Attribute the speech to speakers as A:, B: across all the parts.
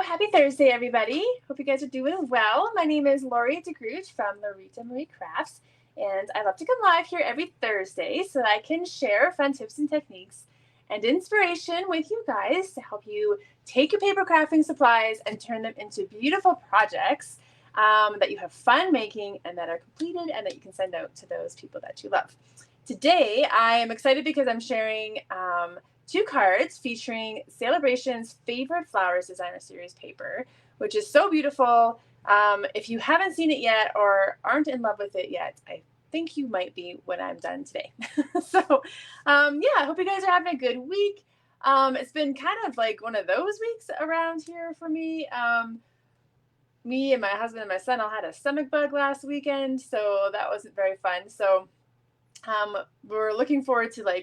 A: Happy Thursday, everybody. Hope you guys are doing well. My name is Lori DeGrooge from Lorita Marie Crafts, and I love to come live here every Thursday so that I can share fun tips and techniques and inspiration with you guys to help you take your paper crafting supplies and turn them into beautiful projects that you have fun making and that are completed and that you can send out to those people that you love. Today, I am excited because I'm sharing 2 cards featuring Celebration's Favored Flowers Designer Series paper, which is so beautiful. If you haven't seen it yet or aren't in love with it yet, I think you might be when I'm done today. So yeah, I hope you guys are having a good week. It's been kind of like one of those weeks around here for me. Me and my husband and my son all had a stomach bug last weekend, so that wasn't very fun. So we're looking forward to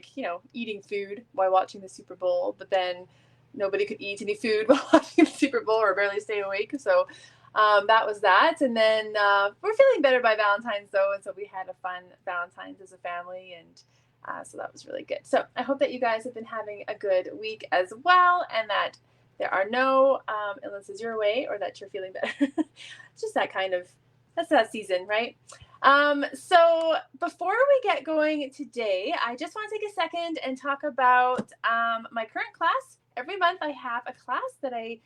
A: eating food while watching the Super Bowl, but then nobody could eat any food while watching the Super Bowl or barely stay awake. So that was that. And then we're feeling better by Valentine's though. And so we had a fun Valentine's as a family. And so that was really good. So I hope that you guys have been having a good week as well, and that there are no illnesses your way or that you're feeling better. It's just that's that season, right? So before we get going today, I just want to take a second and talk about my current class. Every month I have a class that I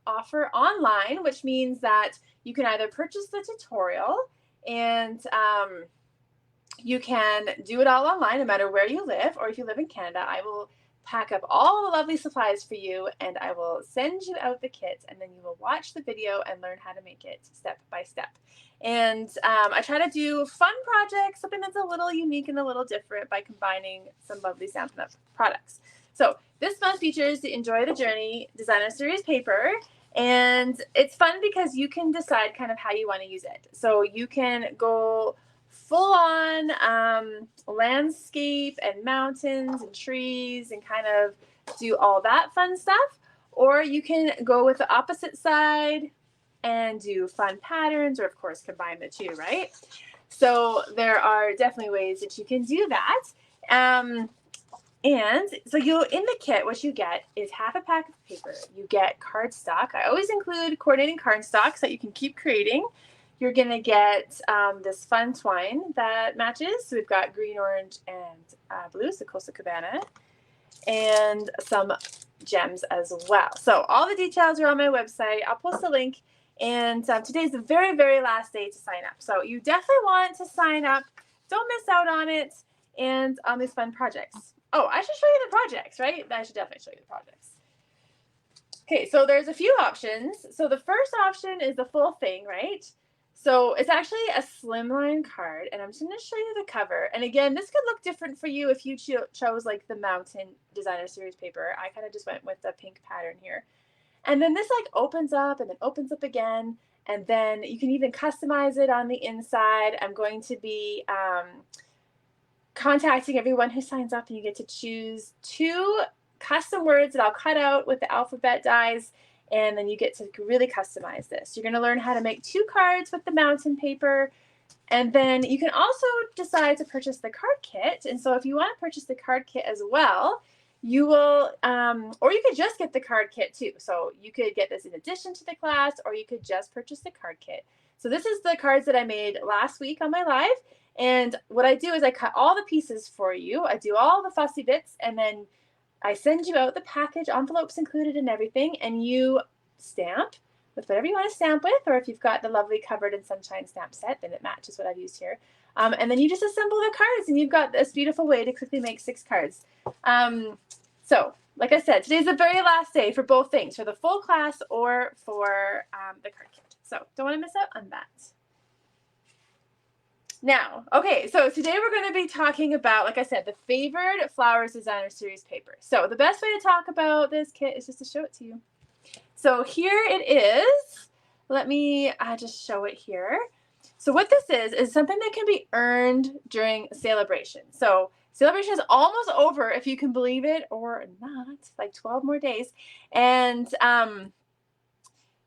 A: offer online, which means that you can either purchase the tutorial and you can do it all online no matter where you live, or if you live in Canada, I will pack up all the lovely supplies for you and I will send you out the kit, and then you will watch the video and learn how to make it step by step. And I try to do fun projects, something that's a little unique and a little different by combining some lovely Stampin' Up! Products. So this month features the Enjoy the Journey Designer Series paper, and it's fun because you can decide kind of how you want to use it. So you can go full on landscape and mountains and trees and kind of do all that fun stuff, or you can go with the opposite side and do fun patterns, or of course combine the two, right? So there are definitely ways that you can do that. And so in the kit, what you get is half a pack of paper. You get cardstock. I always include coordinating cardstock so that you can keep creating. You're going to get this fun twine that matches. So we've got green, orange, and blue, so Costa Cabana, and some gems as well. So all the details are on my website. I'll post a link. And today's the very, very last day to sign up. So you definitely want to sign up. Don't miss out on it and on these fun projects. Oh, I should show you the projects, right? I should definitely show you the projects. Okay, so there's a few options. So the first option is the full thing, right? So it's actually a slimline card, and I'm just going to show you the cover. And again, this could look different for you if you chose like the Mountain Designer Series paper. I kind of just went with the pink pattern here. And then this opens up and then opens up again, and then you can even customize it on the inside. I'm going to be contacting everyone who signs up, and you get to choose 2 custom words that I'll cut out with the alphabet dies, and then you get to really customize this. You're going to learn how to make 2 cards with the mountain paper, and then you can also decide to purchase the card kit. And so if you want to purchase the card kit as well, you will, or you could just get the card kit too. So you could get this in addition to the class, or you could just purchase the card kit. So this is the cards that I made last week on my live. And what I do is I cut all the pieces for you. I do all the fussy bits, and then I send you out the package, envelopes included and everything, and you stamp with whatever you want to stamp with, or if you've got the lovely Covered in Sunshine stamp set, then it matches what I've used here. And then you just assemble the cards, and you've got this beautiful way to quickly make 6 cards. So, like I said, today's the very last day for both things, for the full class or for the card kit. So, don't want to miss out on that. Now, okay, so today we're going to be talking about, like I said, the Favored Flowers Designer Series paper. So the best way to talk about this kit is just to show it to you. So here it is. Let me just show it here. So what this is something that can be earned during Celebration. So Celebration is almost over, if you can believe it or not, like 12 more days. And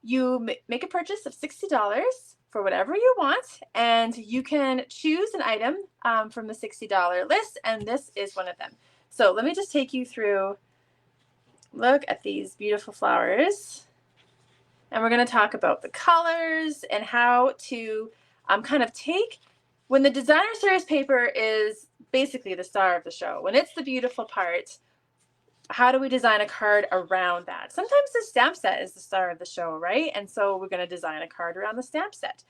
A: you make a purchase of $60 for whatever you want, and you can choose an item from the $60 list, and this is one of them. So let me just take you through. Look at these beautiful flowers. And we're going to talk about the colors and how to kind of take, when the designer series paper is basically the star of the show, when it's the beautiful part, how do we design a card around that? Sometimes the stamp set is the star of the show, right? And so we're going to design a card around the stamp set.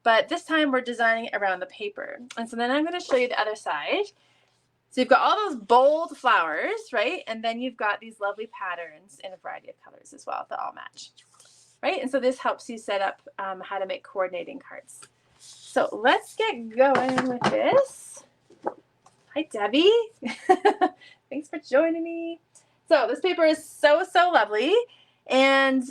A: But this time we're designing around the paper. And so then I'm going to show you the other side. So you've got all those bold flowers, right? And then you've got these lovely patterns in a variety of colors as well that all match, right? And so this helps you set up how to make coordinating cards. So let's get going with this. Hi, Debbie. Thanks for joining me. So this paper is so, so lovely. And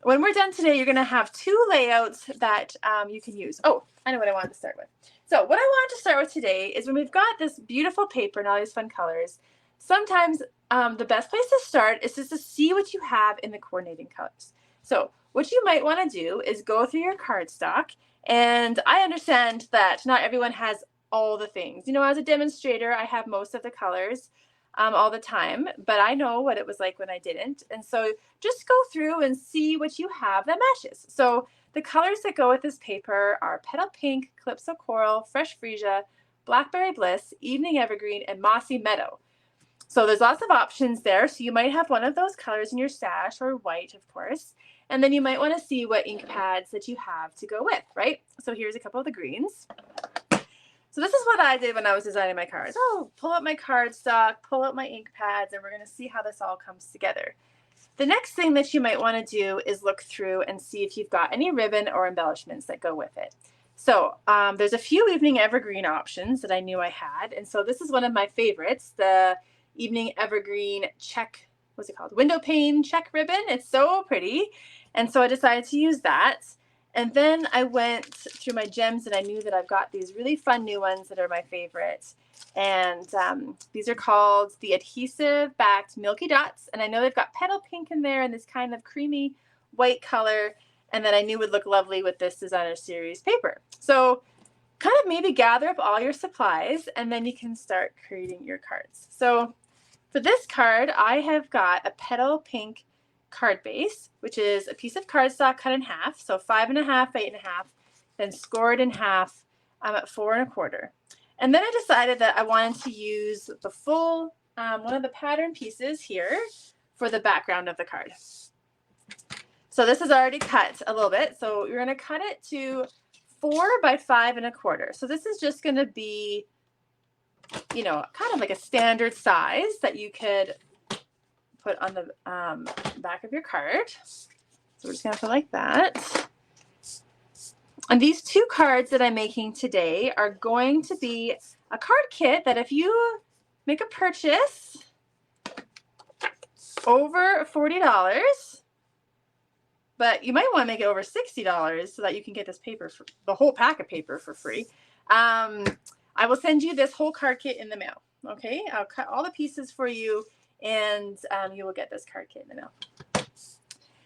A: when we're done today, you're going to have 2 layouts that you can use. Oh, I know what I wanted to start with. So what I wanted to start with today is when we've got this beautiful paper and all these fun colors, sometimes the best place to start is just to see what you have in the coordinating colors. So what you might want to do is go through your cardstock. And I understand that not everyone has all the things. You know, as a demonstrator, I have most of the colors all the time, but I know what it was like when I didn't. And so just go through and see what you have that matches. So the colors that go with this paper are Petal Pink, Calypso Coral, Fresh Freesia, Blackberry Bliss, Evening Evergreen, and Mossy Meadow. So there's lots of options there. So you might have one of those colors in your stash, or white, of course. And then you might want to see what ink pads that you have to go with, right? So here's a couple of the greens. So this is what I did when I was designing my cards. Oh, pull out my cardstock, pull out my ink pads, and we're going to see how this all comes together. The next thing that you might want to do is look through and see if you've got any ribbon or embellishments that go with it. So there's a few Evening Evergreen options that I knew I had. And so this is one of my favorites, the Evening Evergreen check, what's it called? Window pane check ribbon. It's so pretty. And so I decided to use that. And then I went through my gems and I knew that I've got these really fun new ones that are my favorite. And these are called the Adhesive Backed Milky Dots. And I know they've got Petal Pink in there and this kind of creamy white color. And that I knew would look lovely with this designer series paper. So kind of maybe gather up all your supplies and then you can start creating your cards. So for this card, I have got a Petal Pink card base, which is a piece of cardstock cut in half, so 5 1/2, 8 1/2, then scored in half at 4 1/4. And then I decided that I wanted to use the full one of the pattern pieces here for the background of the card. So this is already cut a little bit, so you're going to cut it to 4 by 5 1/4. So this is just going to be, you know, kind of like a standard size that you could put on the back of your card. So we're just going to put like that. And these 2 cards that I'm making today are going to be a card kit that if you make a purchase over $40, but you might want to make it over $60 so that you can get this paper, for the whole pack of paper for free. I will send you this whole card kit in the mail. Okay, I'll cut all the pieces for you and you will get this card kit in the mail.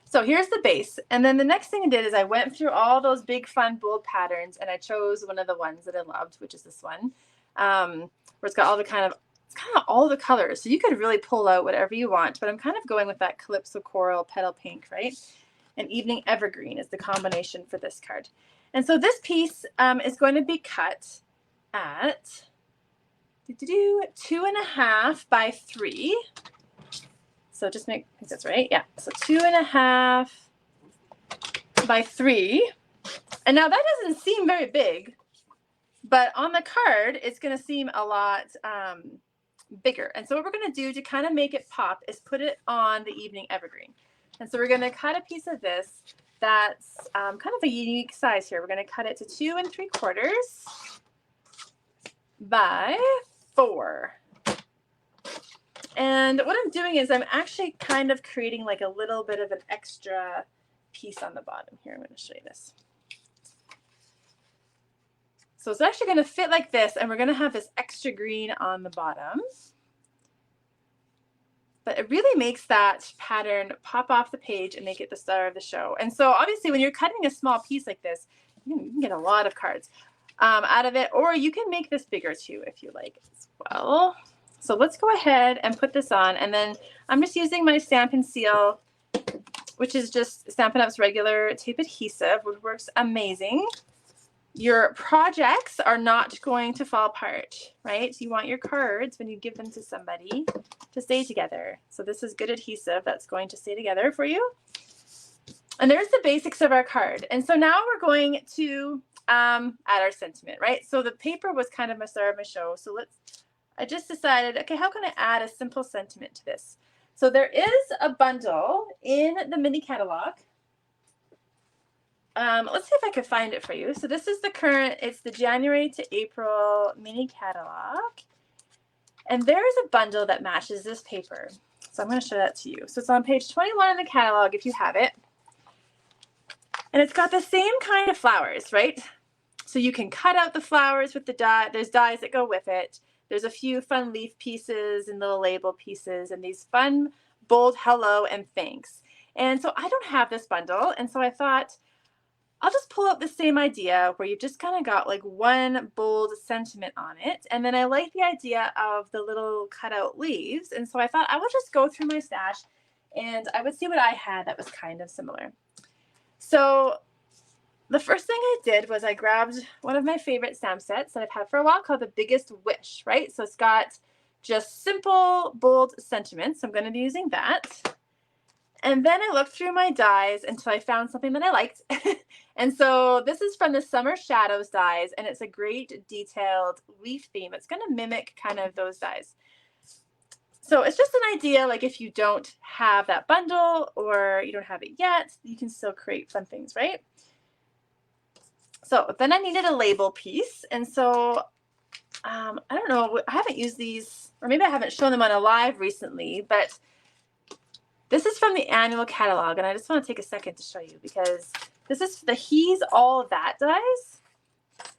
A: So here's the base. And then the next thing I did is I went through all those big, fun, bold patterns and I chose one of the ones that I loved, which is this one, where it's got all the kind of all the colors. So you could really pull out whatever you want, but I'm kind of going with that Calypso Coral, Petal Pink, right? And Evening Evergreen is the combination for this card. And so this piece is going to be cut at 2 1/2 by 3. So just I think that's right. Yeah. So 2 1/2 by 3. And now that doesn't seem very big, but on the card, it's going to seem a lot bigger. And so what we're going to do to kind of make it pop is put it on the Evening Evergreen. And so we're going to cut a piece of this that's kind of a unique size here. We're going to cut it to 2 3/4 by 4. And what I'm doing is I'm actually kind of creating like a little bit of an extra piece on the bottom here. I'm going to show you this. So it's actually going to fit like this, and we're going to have this extra green on the bottom. But it really makes that pattern pop off the page and make it the star of the show. And so obviously when you're cutting a small piece like this, you can get a lot of cards out of it, or you can make this bigger too if you like as well. So let's go ahead and put this on, and then I'm just using my Stamp and Seal which is just Stampin' Up's regular tape adhesive, which works amazing. Your projects are not going to fall apart, right? You want your cards, when you give them to somebody, to stay together. So this is good adhesive that's going to stay together for you. And there's the basics of our card. And so now we're going to add our sentiment, right? So the paper was kind of my star of my show. So I just decided, okay, how can I add a simple sentiment to this? So there is a bundle in the mini catalog. Let's see if I can find it for you. So this is it's the January to April mini catalog. And there is a bundle that matches this paper. So I'm going to show that to you. So it's on page 21 in the catalog if you have it. And it's got the same kind of flowers, right? So you can cut out the flowers with the die. There's dies that go with it. There's a few fun leaf pieces and little label pieces and these fun bold hello and thanks. And so I don't have this bundle. And so I thought, I'll just pull out the same idea where you've just kind of got like one bold sentiment on it. And then I like the idea of the little cutout leaves. And so I thought I would just go through my stash and I would see what I had that was kind of similar. So the first thing I did was I grabbed one of my favorite stamp sets that I've had for a while called The Biggest Wish, right? So it's got just simple, bold sentiments. I'm going to be using that. And then I looked through my dies until I found something that I liked. And so this is from the Summer Shadows dies, and it's a great detailed leaf theme. It's going to mimic kind of those dies. So it's just an idea, like if you don't have that bundle or you don't have it yet, you can still create fun things, right? So then I needed a label piece. And so I don't know, I haven't used these, or maybe I haven't shown them on a live recently, but this is from the annual catalog, and I just want to take a second to show you because this is the He's All That dies.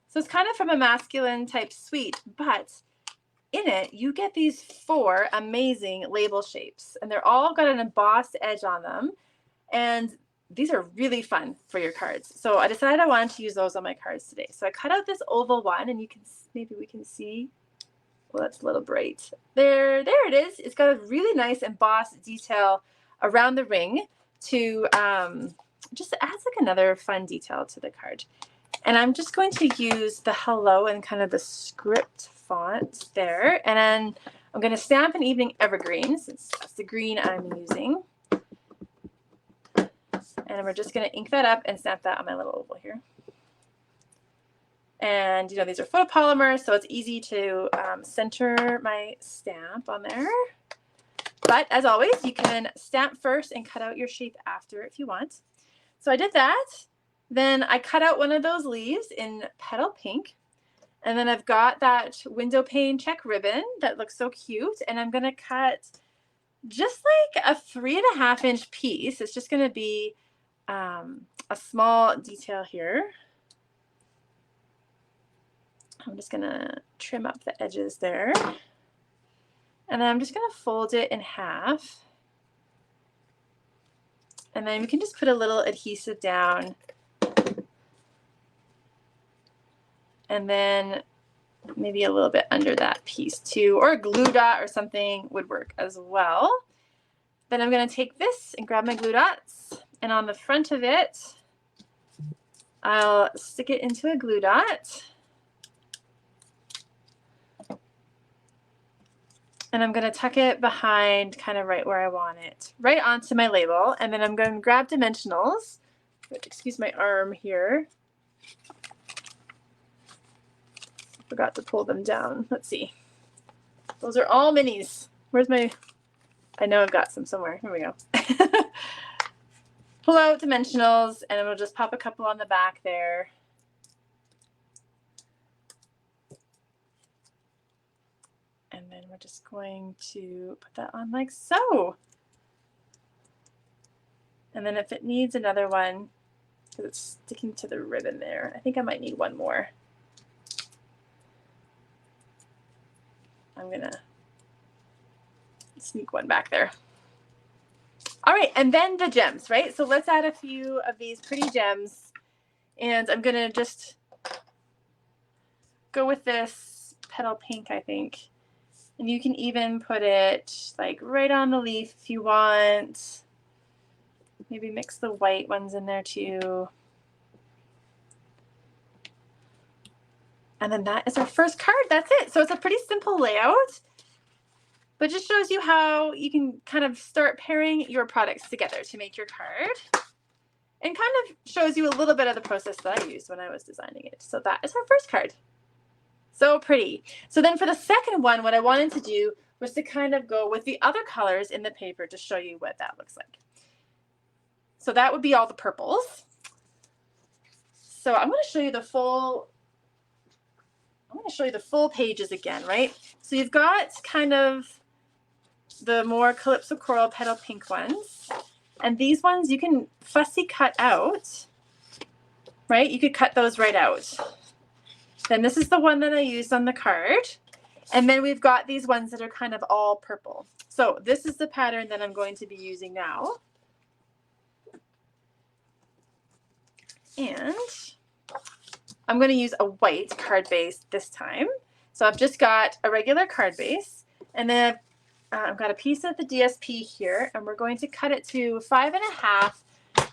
A: So it's kind of from a masculine type suite, but in it, you get these 4 amazing label shapes, and they're all got an embossed edge on them, and these are really fun for your cards. So I decided I wanted to use those on my cards today. So I cut out this oval one, and you can, maybe we can see, well, that's a little bright. There it is. It's got a really nice embossed detail around the ring to just adds like another fun detail to the card. And I'm just going to use the hello and kind of the script font there. And then I'm going to stamp an Evening Evergreen since that's the green I'm using. And we're just going to ink that up and stamp that on my little oval here. And, you know, these are photopolymer, so it's easy to center my stamp on there. But as always, you can stamp first and cut out your shape after if you want. So I did that. Then I cut out one of those leaves in petal pink. And then I've got that window pane check ribbon that looks so cute. And I'm going to cut just like a 3.5-inch piece. It's just going to be a small detail here. I'm just going to trim up the edges there. And then I'm just going to fold it in half. And then we can just put a little adhesive down. And then maybe a little bit under that piece too, or a glue dot or something would work as well. Then I'm going to take this and grab my glue dots, and on the front of it, I'll stick it into a glue dot. And I'm going to tuck it behind kind of right where I want it, right onto my label. And then I'm going to grab dimensionals. Excuse my arm here. Forgot to pull them down. Let's see. Those are all minis. Where's my, I know I've got some somewhere. Here we go. Pull out dimensionals, and we'll just pop a couple on the back there. And then we're just going to put that on like so. And then if it needs another one, because it's sticking to the ribbon there, I think I might need one more. I'm going to sneak one back there. All right, and then the gems, right? So let's add a few of these pretty gems. And I'm going to just go with this petal pink, I think. And you can even put it like right on the leaf if you want. Maybe mix the white ones in there too. And then that is our first card. That's it. So it's a pretty simple layout, but just shows you how you can kind of start pairing your products together to make your card, and kind of shows you a little bit of the process that I used when I was designing it. So that is our first card. So pretty. So then for the second one, what I wanted to do was to kind of go with the other colors in the paper to show you what that looks like. So that would be all the purples. So I'm going to show you the full pages again, right? So you've got kind of the more Calypso Coral Petal Pink ones. And these ones you can fussy cut out, right? You could cut those right out. Then this is the one that I used on the card. And then we've got these ones that are kind of all purple. So this is the pattern that I'm going to be using now. And I'm going to use a white card base this time. So I've just got a regular card base, and then I've got a piece of the DSP here, and we're going to cut it to 5.5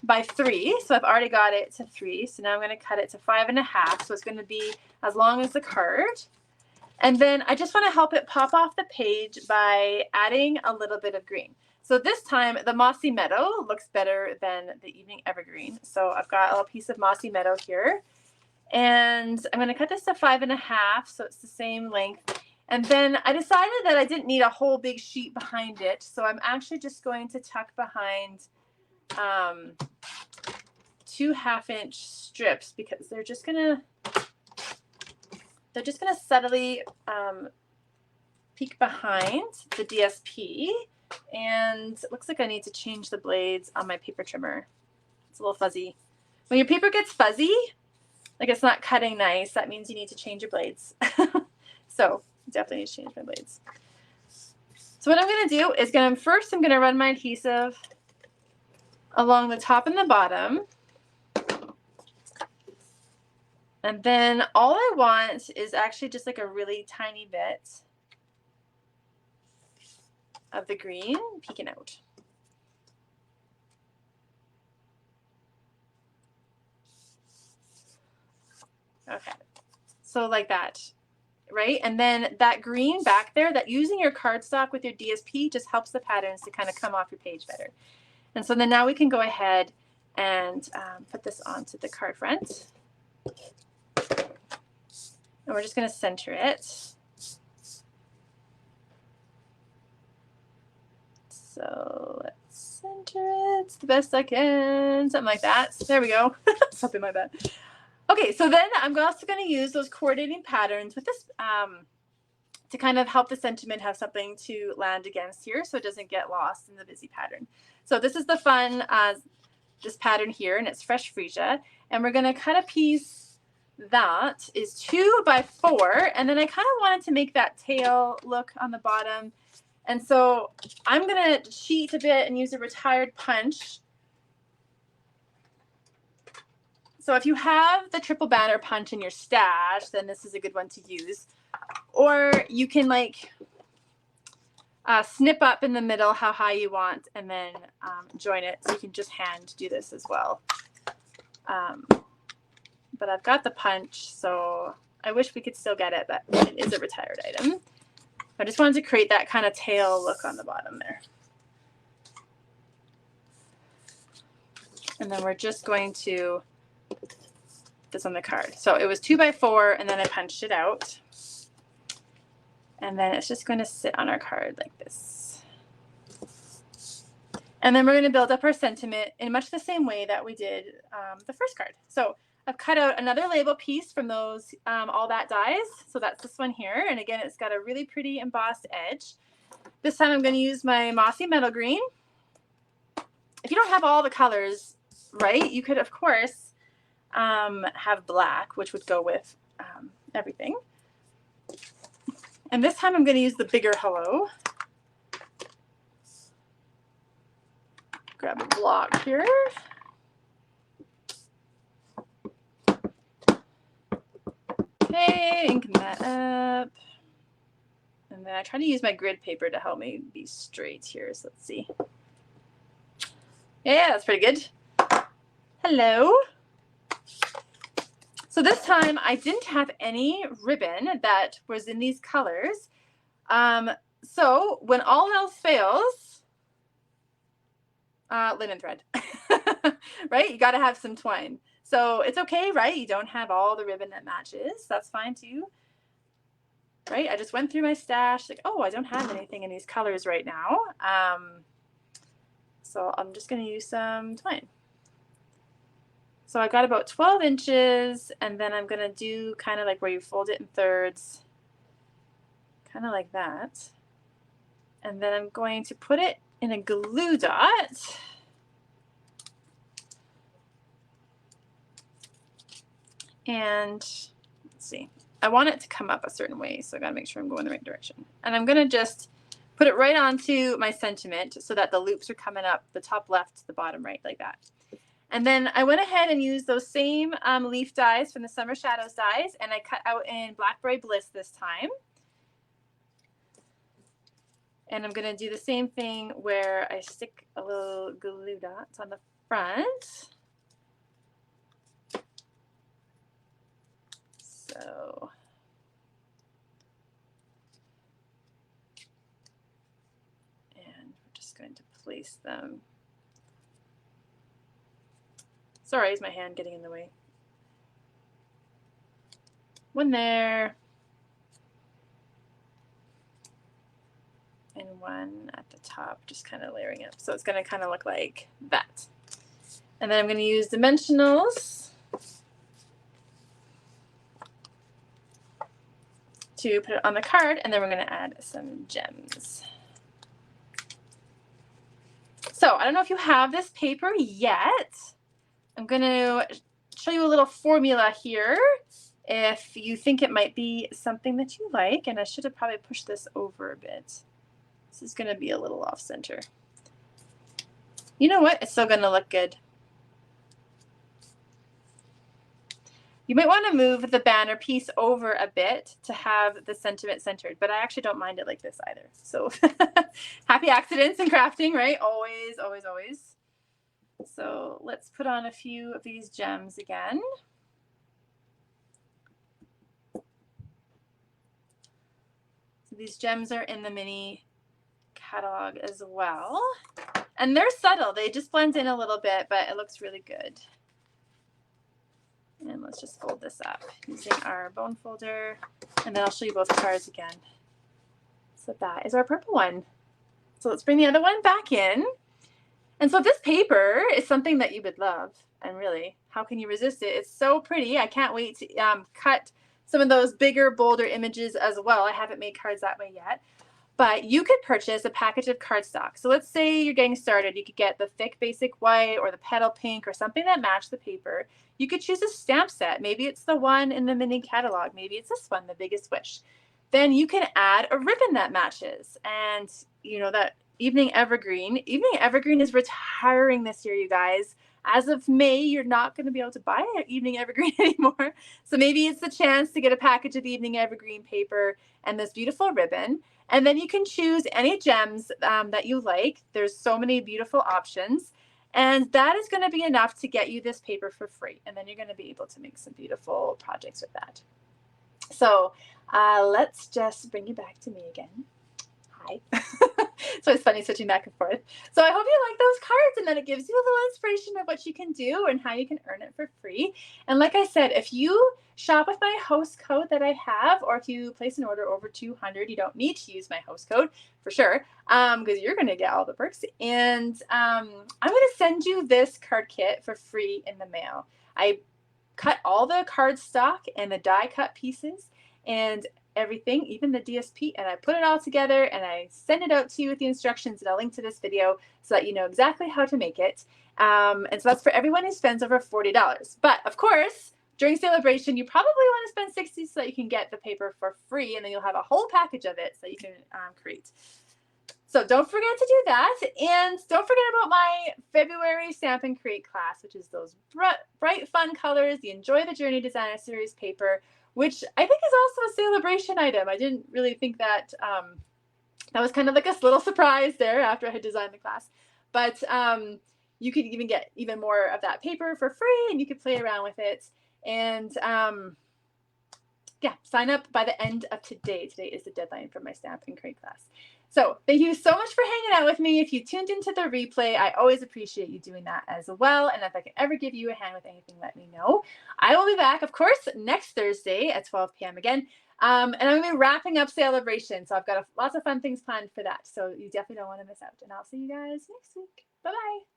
A: by 3. So I've already got it to 3. So now I'm going to cut it to 5.5. So it's going to be as long as the card. And then I just want to help it pop off the page by adding a little bit of green. So this time the Mossy Meadow looks better than the Evening Evergreen. So I've got a little piece of Mossy Meadow here. And I'm going to cut this to 5.5, so it's the same length. And then I decided that I didn't need a whole big sheet behind it, so I'm actually just going to tuck behind 2 1/2-inch strips, because they're just gonna subtly peek behind the DSP. And it looks like I need to change the blades on my paper trimmer. It's a little fuzzy. When your paper gets fuzzy, like it's not cutting nice, that means you need to change your blades. So definitely need to change my blades. So what I'm going to do is first I'm going to run my adhesive along the top and the bottom. And then all I want is actually just like a really tiny bit of the green peeking out. Okay, so like that, right? And then that green back there, that using your cardstock with your DSP just helps the patterns to kind of come off your page better. And so then now we can go ahead and put this onto the card front. And we're just going to center it. So let's center it the best I can, something like that. There we go. Something like that. Okay, so then I'm also going to use those coordinating patterns with this to kind of help the sentiment have something to land against here so it doesn't get lost in the busy pattern. So this is the fun, this pattern here, and it's Fresh Freesia. And we're going to cut a piece that is 2 by 4, and then I kind of wanted to make that tail look on the bottom. And so I'm going to cheat a bit and use a retired punch. So if you have the triple banner punch in your stash, then this is a good one to use. Or you can like snip up in the middle how high you want, and then join it. So you can just hand do this as well. But I've got the punch, so I wish we could still get it, but it is a retired item. I just wanted to create that kind of tail look on the bottom there. And then we're just going to put this on the card. So it was 2 by 4, and then I punched it out. And then it's just going to sit on our card like this. And then we're going to build up our sentiment in much the same way that we did the first card. So I've cut out another label piece from those All That dies. So that's this one here. And again, it's got a really pretty embossed edge. This time I'm going to use my Mossy Meadow Green. If you don't have all the colors, right, you could, of course, have black, which would go with everything. And this time I'm going to use the bigger hello. Grab a block here. Okay, inking that up. And then I try to use my grid paper to help me be straight here. So let's see. Yeah, that's pretty good. Hello. So this time I didn't have any ribbon that was in these colors. So when all else fails, linen thread, right? You got to have some twine. So it's okay, right? You don't have all the ribbon that matches. That's fine too, right? I just went through my stash, like, oh, I don't have anything in these colors right now. So I'm just going to use some twine. So I got about 12 inches, and then I'm going to do kind of like where you fold it in thirds, kind of like that. And then I'm going to put it in a glue dot. And let's see, I want it to come up a certain way, so I got to make sure I'm going the right direction. And I'm going to just put it right onto my sentiment so that the loops are coming up the top left to the bottom right, like that. And then I went ahead and used those same leaf dies from the Summer Shadows dies, and I cut out in Blackberry Bliss this time. And I'm going to do the same thing where I stick a little glue dots on the front. So and we're just going to place them. Sorry, is my hand getting in the way? One there. And one at the top, just kind of layering up. So it's going to kind of look like that. And then I'm going to use dimensionals to put it on the card, and then we're going to add some gems. So I don't know if you have this paper yet. I'm going to show you a little formula here if you think it might be something that you like. And I should have probably pushed this over a bit. This is going to be a little off center. You know what? It's still going to look good. You might want to move the banner piece over a bit to have the sentiment centered, but I actually don't mind it like this either. So happy accidents in crafting, right? Always, always, always. So let's put on a few of these gems again. So these gems are in the mini catalog as well. And they're subtle. They just blend in a little bit, but it looks really good. And let's just fold this up using our bone folder. And then I'll show you both cards again. So that is our purple one. So let's bring the other one back in. And so this paper is something that you would love. And really, how can you resist it? It's so pretty. I can't wait to cut some of those bigger, bolder images as well. I haven't made cards that way yet. But you could purchase a package of cardstock. So let's say you're getting started. You could get the thick basic white or the petal pink or something that matched the paper. You could choose a stamp set. Maybe it's the one in the mini catalog. Maybe it's this one, The Biggest Wish. Then you can add a ribbon that matches. And you know that Evening Evergreen. Evening Evergreen is retiring this year, you guys. As of May, you're not going to be able to buy an Evening Evergreen anymore. So maybe it's the chance to get a package of Evening Evergreen paper and this beautiful ribbon. And then you can choose any gems that you like. There's so many beautiful options. And that is going to be enough to get you this paper for free. And then you're going to be able to make some beautiful projects with that. So let's just bring you back to me again. Hi. So it's funny switching back and forth. So I hope you like those cards, and then it gives you a little inspiration of what you can do and how you can earn it for free. And like I said, if you shop with my host code that I have, or if you place an order over 200, you don't need to use my host code for sure, because you're going to get all the perks. And I'm going to send you this card kit for free in the mail. I cut all the cardstock and the die cut pieces and everything, even the DSP, and I put it all together and I send it out to you with the instructions and a link to this video so that you know exactly how to make it. And so that's for everyone who spends over $40. But of course, during celebration, you probably want to spend $60 so that you can get the paper for free, and then you'll have a whole package of it so you can create. So don't forget to do that, and don't forget about my February Stamp and Create class, which is those bright, fun colors, the Enjoy the Journey Designer Series paper, which I think is also a celebration item. I didn't really think that, that was kind of like a little surprise there after I had designed the class. But you could even get even more of that paper for free, and you could play around with it. And yeah, sign up by the end of today. Today is the deadline for my stamp and crate class. So thank you so much for hanging out with me. If you tuned into the replay, I always appreciate you doing that as well. And if I can ever give you a hand with anything, let me know. I will be back, of course, next Thursday at 12 p.m. again. And I'm going to be wrapping up Celebration. So I've got lots of fun things planned for that. So you definitely don't want to miss out. And I'll see you guys next week. Bye-bye.